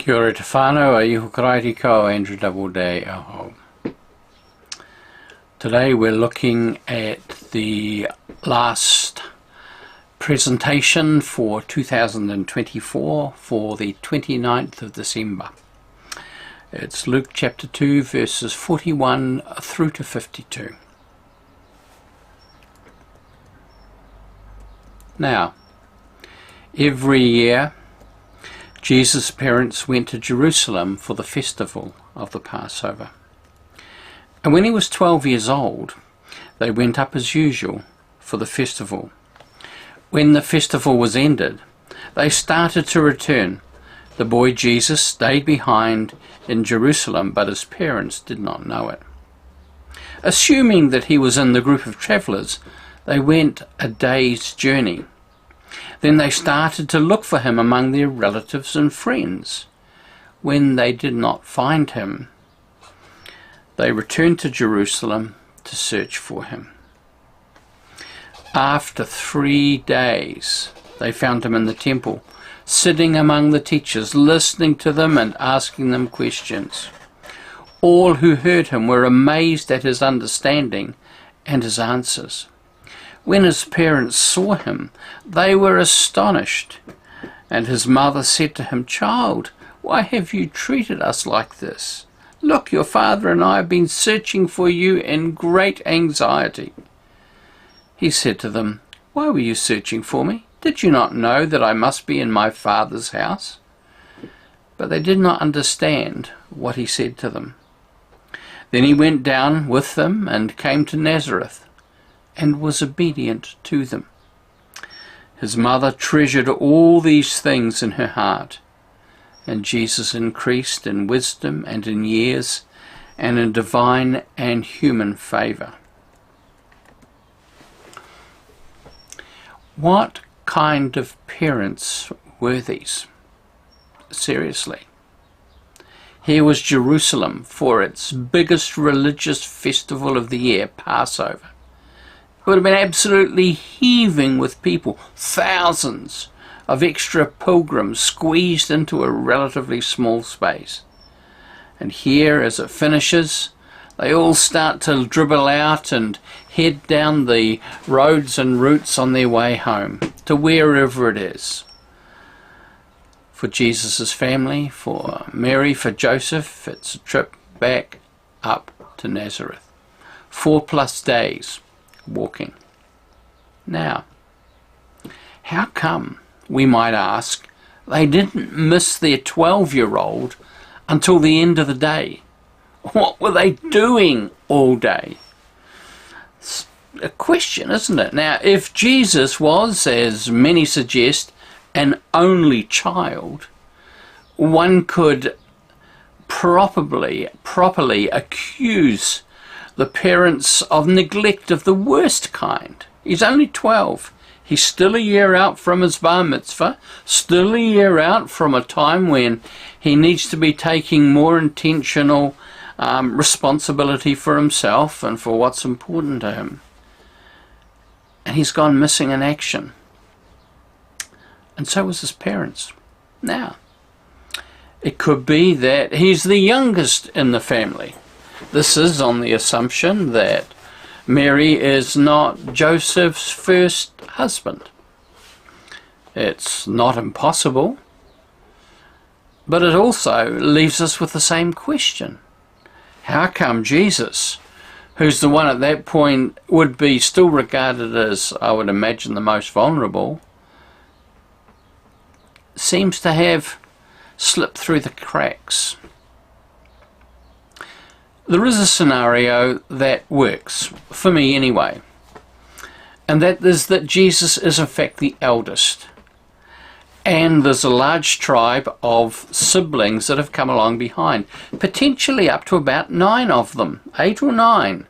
Kia ora te whānau, a iho karaiti ko, Andrew Doubleday aho. Today we're looking at the last presentation for 2024 for the 29th of December. It's Luke chapter 2 verses 41 through to 52. Now, every year Jesus' parents went to Jerusalem for the festival of the Passover. And when he was 12 years old, they went up as usual for the festival. When the festival was ended, they started to return. The boy Jesus stayed behind in Jerusalem, but his parents did not know it. Assuming that he was in the group of travellers, they went a day's journey. Then they started to look for him among their relatives and friends. When they did not find him, they returned to Jerusalem to search for him. After 3 days, they found him in the temple, sitting among the teachers, listening to them and asking them questions. All who heard him were amazed at his understanding and his answers. When his parents saw him, they were astonished. And his mother said to him, "Child, why have you treated us like this? Look, your father and I have been searching for you in great anxiety." He said to them, "Why were you searching for me? Did you not know that I must be in my father's house?" But they did not understand what he said to them. Then he went down with them and came to Nazareth, and was obedient to them. His mother treasured all these things in her heart, and Jesus increased in wisdom and in years, and in divine and human favour. What kind of parents were these? Seriously. Here was Jerusalem for its biggest religious festival of the year, Passover. It would have been absolutely heaving with people, thousands of extra pilgrims squeezed into a relatively small space. And here, as it finishes, they all start to dribble out and head down the roads and routes on their way home, to wherever it is. For Jesus' family, for Mary, for Joseph, it's a trip back up to Nazareth. 4+ days walking. Now, how come, we might ask, they didn't miss their 12-year-old until the end of the day? What were they doing all day? It's a question, isn't it? Now, if Jesus was, as many suggest, an only child, one could properly accuse the parents of neglect of the worst kind. He's only 12. He's still a year out from his bar mitzvah, still a year out from a time when he needs to be taking more intentional responsibility for himself and for what's important to him. And he's gone missing in action. And so was his parents. Now, it could be that he's the youngest in the family. This is on the assumption that Mary is not Joseph's first husband. It's not impossible, but it also leaves us with the same question. How come Jesus, who's the one at that point would be still regarded as, I would imagine, the most vulnerable, seems to have slipped through the cracks? There is a scenario that works, for me anyway, and that is that Jesus is in fact the eldest, and there's a large tribe of siblings that have come along behind, potentially up to about 9 of them, 8 or 9.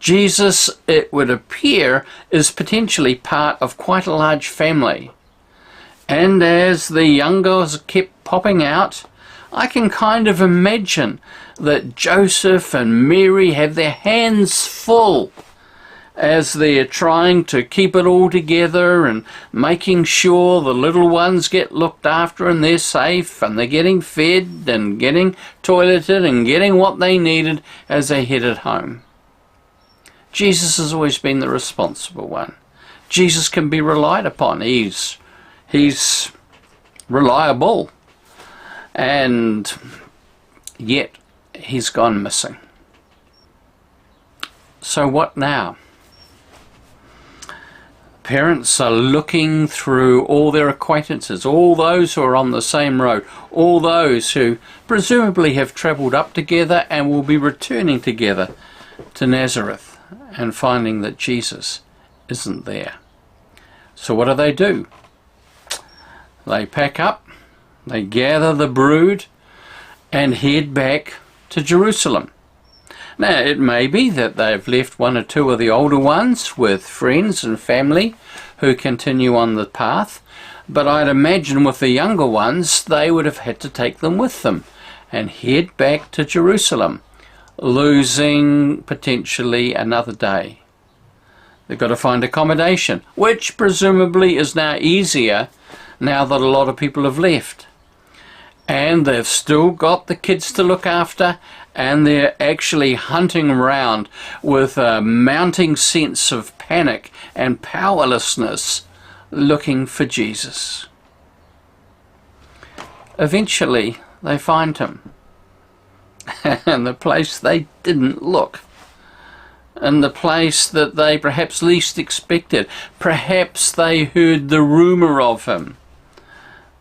Jesus, it would appear, is potentially part of quite a large family, and as the youngers kept popping out, I can kind of imagine that Joseph and Mary have their hands full as they're trying to keep it all together and making sure the little ones get looked after and they're safe and they're getting fed and getting toileted and getting what they needed as they headed home. Jesus has always been the responsible one. Jesus can be relied upon. He's reliable, and yet he's gone missing. So what now? Parents are looking through all their acquaintances, all those who are on the same road, all those who presumably have travelled up together and will be returning together to Nazareth, and finding that Jesus isn't there. So what do? They pack up, they gather the brood and head back to Jerusalem. Now, it may be that they've left one or two of the older ones with friends and family who continue on the path, but I'd imagine with the younger ones, they would have had to take them with them and head back to Jerusalem, losing potentially another day. They've got to find accommodation, which presumably is now easier now that a lot of people have left. And they've still got the kids to look after, and they're actually hunting around with a mounting sense of panic and powerlessness, looking for Jesus. Eventually, they find him. And the place they didn't look. And the place that they perhaps least expected. Perhaps they heard the rumour of him,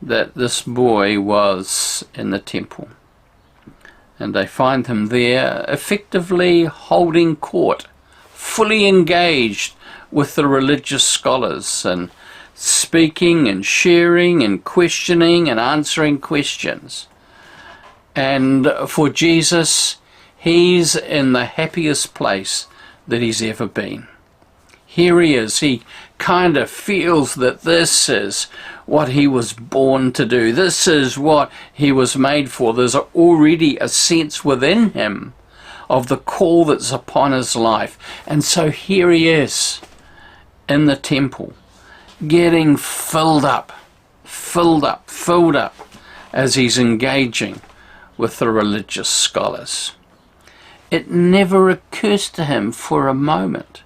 that this boy was in the temple. And they find him there, effectively holding court, fully engaged with the religious scholars, and speaking and sharing and questioning and answering questions. And for Jesus, he's in the happiest place that he's ever been. Here he is. He kind of feels that this is what he was born to do. This is what he was made for. There's already a sense within him of the call that's upon his life. And so here he is in the temple, getting filled up as he's engaging with the religious scholars. It never occurs to him for a moment,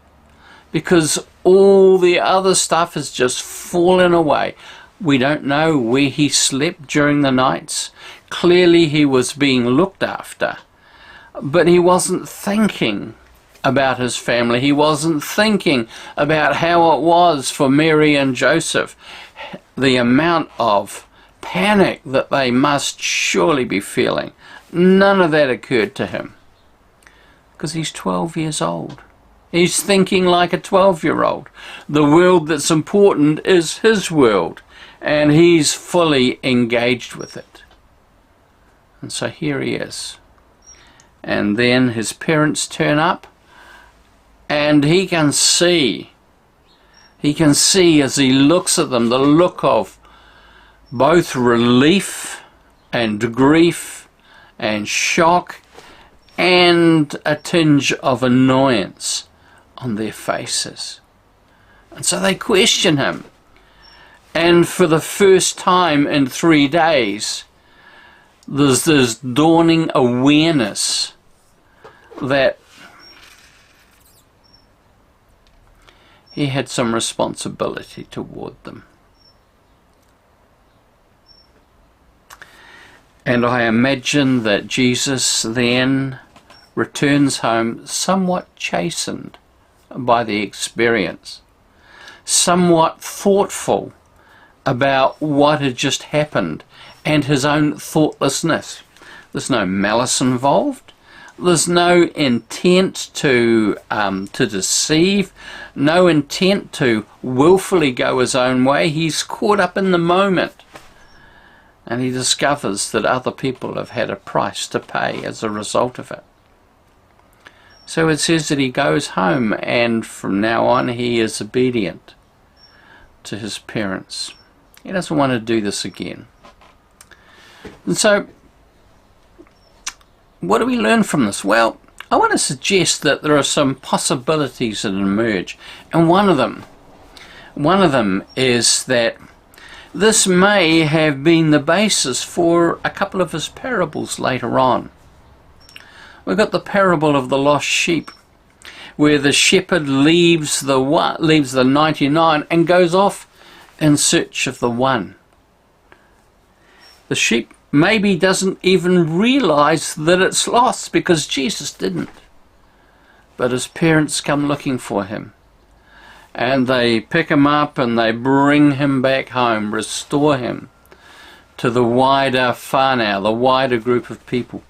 because all the other stuff has just fallen away. We don't know where he slept during the nights. Clearly he was being looked after, but he wasn't thinking about his family. He wasn't thinking about how it was for Mary and Joseph, the amount of panic that they must surely be feeling. None of that occurred to him, because he's 12 years old. He's thinking like a 12-year-old. The world that's important is his world, and he's fully engaged with it. And so here he is. And then his parents turn up, and he can see as he looks at them, the look of both relief and grief and shock and a tinge of annoyance on their faces. And so they question him. And for the first time in 3 days, there's this dawning awareness that he had some responsibility toward them. And I imagine that Jesus then returns home somewhat chastened by the experience, somewhat thoughtful about what had just happened and his own thoughtlessness. There's no malice involved. There's no intent to deceive, no intent to willfully go his own way. He's caught up in the moment, and he discovers that other people have had a price to pay as a result of it. So it says that he goes home, and from now on he is obedient to his parents. He doesn't want to do this again. And so, what do we learn from this? Well, I want to suggest that there are some possibilities that emerge, and one of them is that this may have been the basis for a couple of his parables later on. We've got the parable of the lost sheep, where the shepherd leaves the 99 and goes off in search of the one. The sheep maybe doesn't even realize that it's lost because Jesus didn't. But his parents come looking for him, and they pick him up and they bring him back home, restore him to the wider whānau, the wider group of people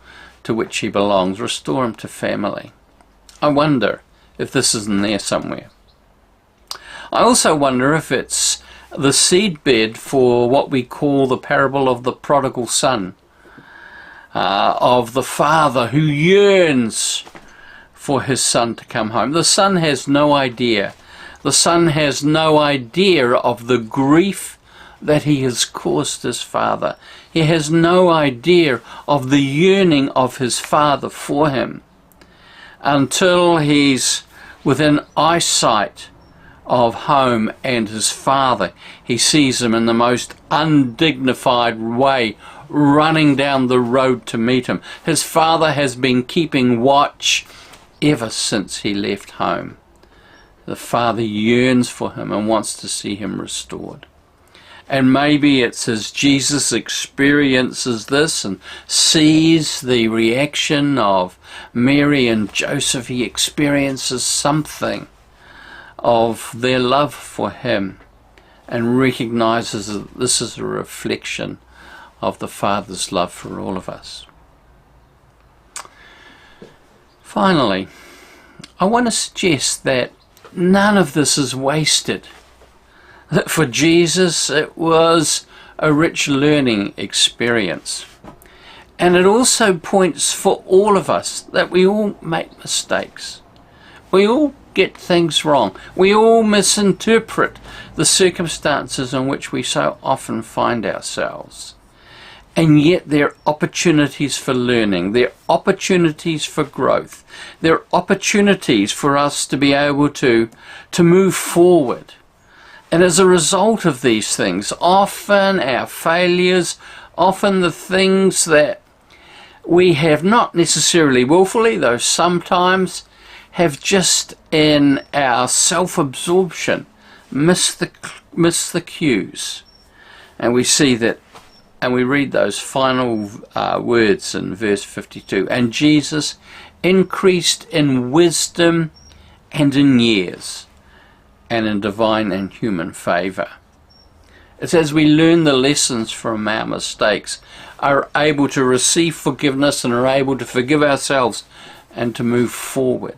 to which he belongs, restore him to family. I wonder if this is in there somewhere. I also wonder if it's the seedbed for what we call the parable of the prodigal son, of the father who yearns for his son to come home. The son has no idea. The son has no idea of the grief that he has caused his father. He has no idea of the yearning of his father for him until he's within eyesight of home and his father. He sees him in the most undignified way running down the road to meet him. His father has been keeping watch ever since he left home. The father yearns for him and wants to see him restored. And maybe it's as Jesus experiences this and sees the reaction of Mary and Joseph, he experiences something of their love for him and recognizes that this is a reflection of the Father's love for all of us. Finally, I want to suggest that none of this is wasted. That for Jesus it was a rich learning experience. And it also points for all of us that we all make mistakes. We all get things wrong. We all misinterpret the circumstances in which we so often find ourselves. And yet there are opportunities for learning. There are opportunities for growth. There are opportunities for us to be able to move forward. And as a result of these things, often our failures, often the things that we have not necessarily willfully, though sometimes have just in our self-absorption missed the cues. And we see that, and we read those final words in verse 52. And Jesus increased in wisdom and in years, and in divine and human favour. It's as we learn the lessons from our mistakes, are able to receive forgiveness and are able to forgive ourselves and to move forward,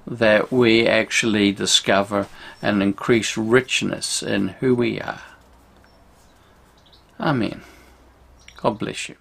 that we actually discover an increased richness in who we are. Amen. God bless you.